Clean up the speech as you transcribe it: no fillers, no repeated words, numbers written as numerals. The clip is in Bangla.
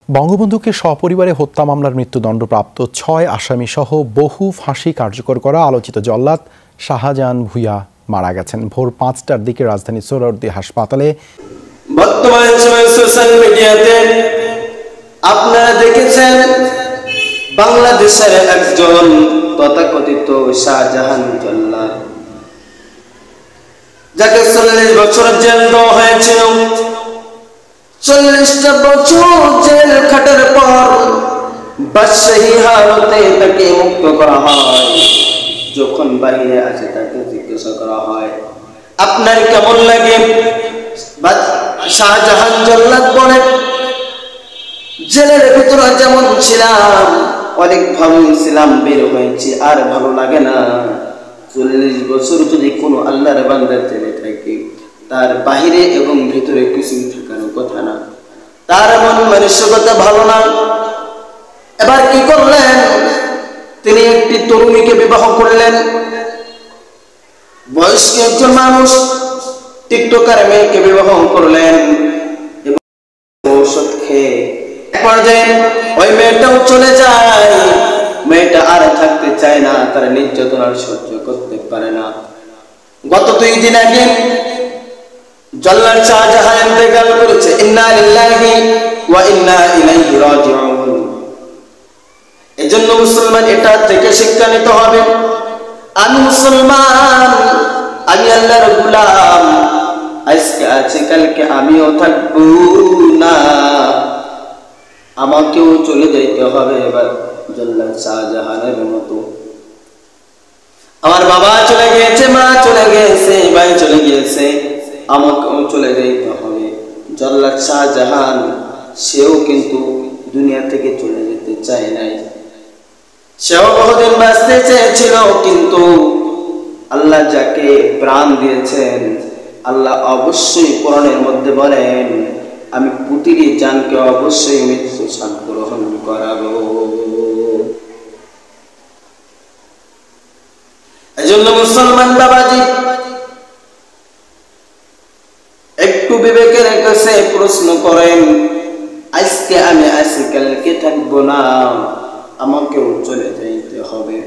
বঙ্গবন্ধুকে সপরিবারে হত্যা মামলার মৃত্যুদণ্ডপ্রাপ্ত ৬ আসামিসহ বহু ফাঁসি কার্যকর করা আলোচিত জল্লাদ শাহজাহান ভূঁইয়া মারা গেছেন ভোর ৫টার দিকে রাজধানীর সোহরাওয়ার্দী হাসপাতালে। বর্তমান সময়ে সোশ্যাল মিডিয়াতে আপনারা দেখেছেন বাংলাদেশের একজন তথাকথিত শাহজাহান জল্লাদ, যাকে ৪০ বছর জেল দেওয়া হয়েছিল। ৪০টা বছর জেল খাটার পর বাদশাহী হালতে তাকে মুক্ত করা হয়। যখন বাইরে আসে তাকে জিজ্ঞাসা করা হয়, আপনার কেমন লাগে? শাহজাহান জল্লাদ বলেন, জেলের ভিতরে যেমন ছিলাম অনেক ভালো ছিলাম, বের হয়েছি আর ভালো লাগে না। ৪০ বছর যদি কোনো আল্লাহর বান্দার জেলে থাকে, তার বাহিরে এবং ভিতরে কিছু থাকার কথা না, তার মন মানসিকতা ভালো না। এবার কি করলেন? তিনি একটি তরুণীকে বিবাহ করলেন। বয়স্ক একজন মানুষ টিকটকার মেয়েকে বিবাহ করলেন এবং ঔষধ খেয়ে পর্যায়ে ওই মেয়েটাও চলে যায়। মেয়েটা আর থাকতে চায় না, তার নির্যাতন আর সহ্য করতে পারে না। গত ২ দিন আগে জল্লাদ শাহজাহান ইন্তেকাল করেছে। ইন্না লিল্লাহি ওয়া ইন্না ইলাইহি রাজিউন। এজন্য মুসলমান এটা থেকে শিক্ষা নিতে হবে, আমি মুসলমান, আমি আল্লাহর গোলাম, আজকে আছে কালকে আমিও থাকবো না, আমাকেও চলে যাইতে হবে। এবার জল্লাদ শাহজাহানের মতো আমার বাবা চলে গিয়েছে, মা চলে গিয়েছে, ভাই চলে গিয়েছে, আমাকেও চলে যাইতে হবে। জল্লাদ শাহজাহান সেও কিন্তু দুনিয়া থেকে চলে যেতে চায় নাই, সেও বহুদিন বাঁচতে চেয়েছিল। কিন্তু আল্লাহ যাকে প্রাণ দিয়েছেন, আল্লাহ অবশ্যই কোরআনের মধ্যে বলেন, আমি প্রতিটি জানকে অবশ্যই মৃত্যু স্বাদ গ্রহণ করাবো। এজন্য মুসলমান বাবাজি একটু বিবেকের কাছে প্রশ্ন করেন, আজকে আমি আছি কালকে থাকবো না, আমাকেও চলে যাইতে হবে।